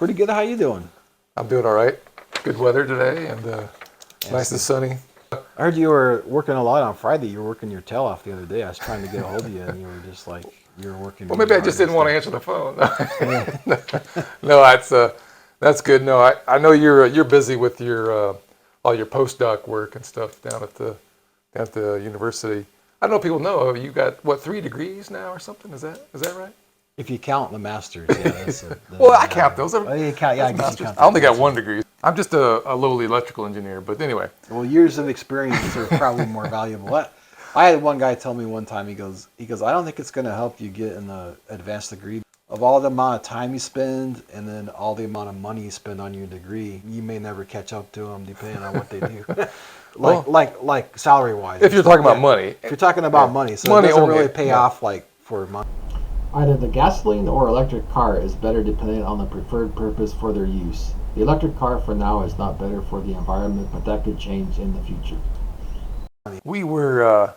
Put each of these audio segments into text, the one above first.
Pretty good. How you doing? I'm doing all right. Good weather today, and nice and sunny. I heard you were working a lot on Friday. You were working your tail off the other day. I was trying to get a hold of you, and you were just like, you were working. Well, maybe I just didn't want to answer the phone. No, that's good. No, I know you're busy with your all your postdoc work and stuff down at the university. I don't know if people know you got what 3 degrees now or something. Is that right? If you count the masters, yeah. Well, I count those. Oh, you count, yeah, I guess you count. I only got 1 degree. I'm just a lowly electrical engineer, but anyway. Well, years of experience are probably more valuable. I had one guy tell me one time, he goes, I don't think it's going to help you get in the advanced degree. Of all the amount of time you spend and then all the amount of money you spend on your degree, you may never catch up to them depending on what they do. like salary-wise. If you're talking about money. If you're talking about money. So money it doesn't only, really pay off like for money. Either the gasoline or electric car is better depending on the preferred purpose for their use. The electric car for now is not better for the environment, but that could change in the future. We were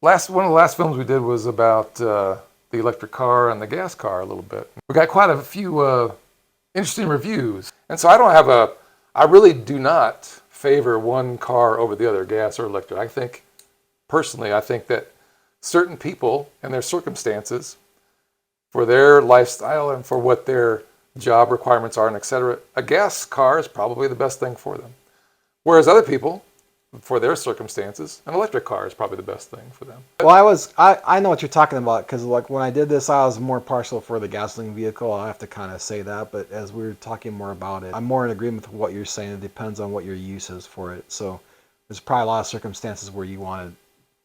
one of the last films we did was about the electric car and the gas car a little bit. We got quite a few interesting reviews, and so I really do not favor one car over the other, gas or electric. I think that certain people and their circumstances, for their lifestyle and for what their job requirements are and et cetera, a gas car is probably the best thing for them. Whereas other people, for their circumstances, an electric car is probably the best thing for them. Well, I know what you're talking about, because like when I did this, I was more partial for the gasoline vehicle. I have to kind of say that, but as we were talking more about it, I'm more in agreement with what you're saying. It depends on what your use is for it. So there's probably a lot of circumstances where you want to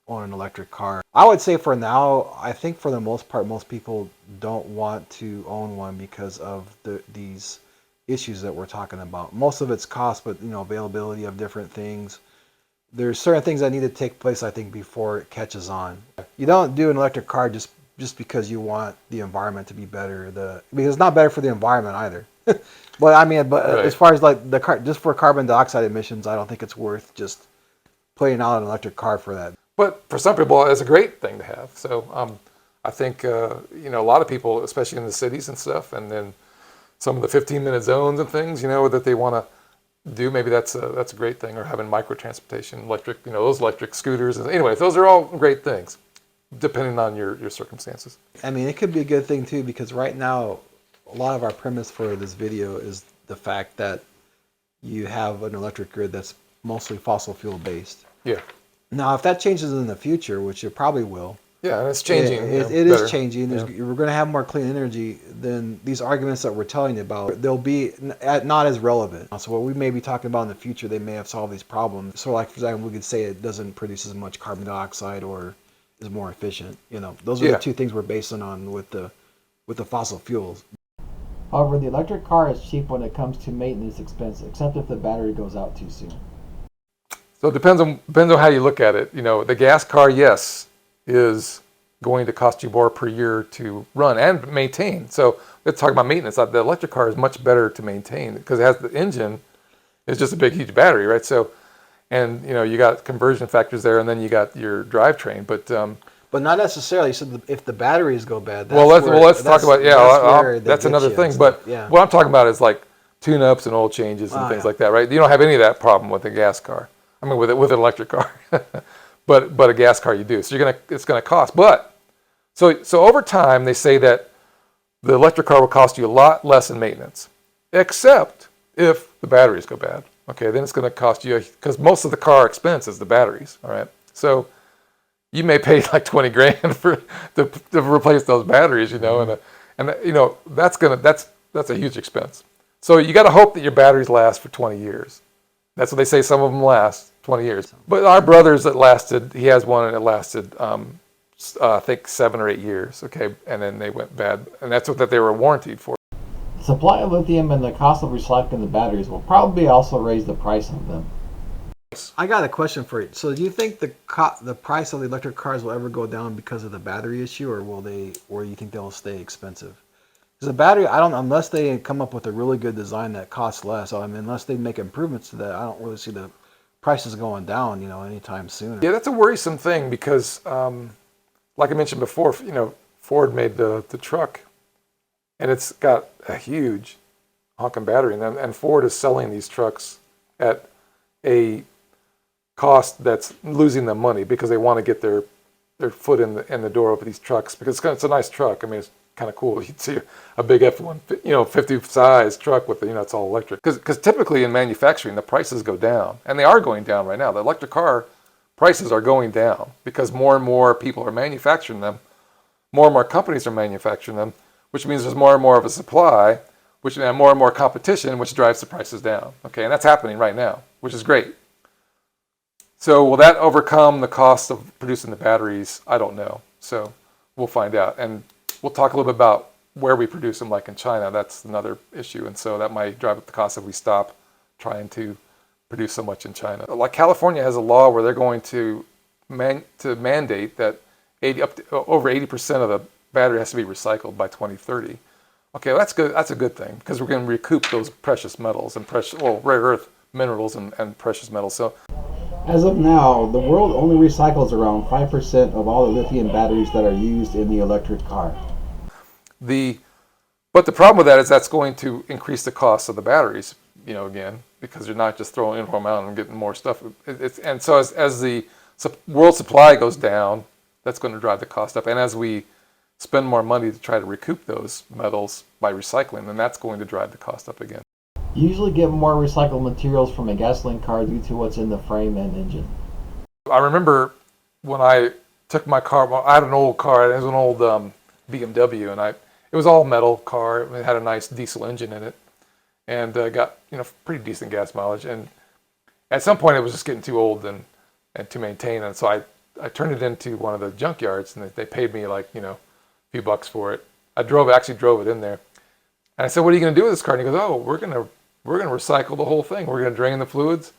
own an electric car. I would say for now, I think for the most part, most people don't want to own one because of these issues that we're talking about. Most of it's cost, but availability of different things. There's certain things that need to take place, I think, before it catches on. You don't do an electric car just because you want the environment to be better. Because it's not better for the environment either. But Right. As far as like the car, just for carbon dioxide emissions, I don't think it's worth just putting out an electric car for that. But for some people, it's a great thing to have. So I think a lot of people, especially in the cities and stuff, and then some of the 15-minute zones and things, that they want to do. Maybe that's a great thing. Or having micro transportation, electric, those electric scooters. Anyway, those are all great things, depending on your circumstances. I mean, it could be a good thing too, because right now, a lot of our premise for this video is the fact that you have an electric grid that's mostly fossil fuel based. Yeah. Now, if that changes in the future, which it probably will. Yeah, and it's changing. It is changing. We're going to have more clean energy. Then these arguments that we're telling you about, they'll be not as relevant. So what we may be talking about in the future, they may have solved these problems. So like, for example, we could say it doesn't produce as much carbon dioxide or is more efficient. Those are the two things we're basing on with the fossil fuels. However, the electric car is cheap when it comes to maintenance expense, except if the battery goes out too soon. So it depends on how you look at it. The gas car, yes, is going to cost you more per year to run and maintain. So let's talk about maintenance. The electric car is much better to maintain because it has the engine. It's just a big, huge battery, right? So, and you got conversion factors there, and then you got your drivetrain. But not necessarily. So if the batteries go bad, let's talk about that's another thing. But what I'm talking about is like tune-ups and oil changes and things like that, right? You don't have any of that problem with a gas car. I mean, with an electric car, but a gas car you do. So it's gonna cost. But so over time, they say that the electric car will cost you a lot less in maintenance, except if the batteries go bad. Okay, then it's gonna cost you because most of the car expense is the batteries. All right, so you may pay like 20 grand to replace those batteries. And that's a huge expense. So you got to hope that your batteries last for 20 years. That's what they say. Some of them last 20 years. But our brother's he has one and it lasted, I think 7 or 8 years. Okay, and then they went bad, and that's what they were warranted for. The supply of lithium and the cost of recycling the batteries will probably also raise the price of them. I got a question for you. So do you think the price of the electric cars will ever go down because of the battery issue, or or you think they'll stay expensive? Because the battery, unless they come up with a really good design that costs less. I mean, unless they make improvements to that, I don't really see the prices going down, anytime soon. Yeah, that's a worrisome thing because, like I mentioned before, Ford made the truck, and it's got a huge honking battery in them, and Ford is selling these trucks at a cost that's losing them money because they want to get their foot in the door of these trucks because it's a nice truck. I mean, it's kind of cool. You'd see a big F-1, 50 size truck with it's all electric. Because typically in manufacturing, the prices go down, and they are going down right now. The electric car prices are going down because more and more people are manufacturing them. More and more companies are manufacturing them, which means there's more and more of a supply, which and more competition, which drives the prices down. Okay, and that's happening right now, which is great. So will that overcome the cost of producing the batteries? I don't know. So we'll find out. And we'll talk a little bit about where we produce them, like in China. That's another issue. And so that might drive up the cost if we stop trying to produce so much in China. Like California has a law where they're going to mandate that over 80% of the battery has to be recycled by 2030. Okay, well, that's good. That's a good thing because we're going to recoup those precious metals and rare earth minerals and precious metals. So. As of now, the world only recycles around 5% of all the lithium batteries that are used in the electric car. But the problem with that is that's going to increase the cost of the batteries, again, because you're not just throwing in from out and getting more stuff. And so as the world supply goes down, that's going to drive the cost up. And as we spend more money to try to recoup those metals by recycling, then that's going to drive the cost up again. You usually get more recycled materials from a gasoline car due to what's in the frame and engine. I remember when I took my car, I had an old car, it was an old BMW, and it was all metal car. It had a nice diesel engine in it, and got pretty decent gas mileage. And at some point, it was just getting too old and to maintain, and so I turned it into one of the junkyards, and they paid me like a few bucks for it. I actually drove it in there, and I said, "What are you going to do with this car?" And he goes, "Oh, we're going to recycle the whole thing. We're going to drain the fluids,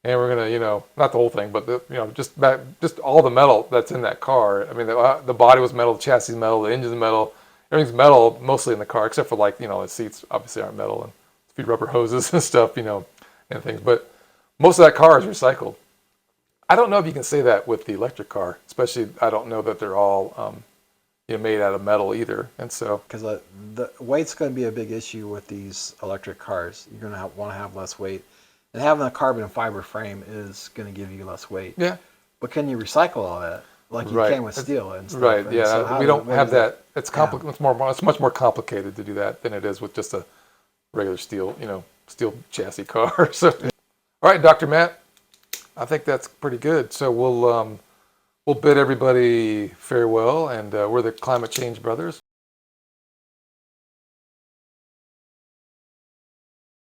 and we're going to, not the whole thing, but just all the metal that's in that car. I mean, the body was metal, the chassis is metal, the engine's metal, everything's metal mostly in the car, except for the seats obviously aren't metal and a few rubber hoses and stuff, and things. But most of that car is recycled. I don't know if you can say that with the electric car, especially I don't know that they're all made out of metal either, and so because the weight's going to be a big issue with these electric cars. You're going to want to have less weight, and having a carbon fiber frame is going to give you less weight. Yeah, but can you recycle all that like you can with steel and stuff? Right. And yeah, so we don't have that. It's complicated. It's much more complicated to do that than it is with just a regular steel chassis car. So, all right, Dr. Matt, I think that's pretty good. So we'll bid everybody farewell, and we're the Climate Change Brothers.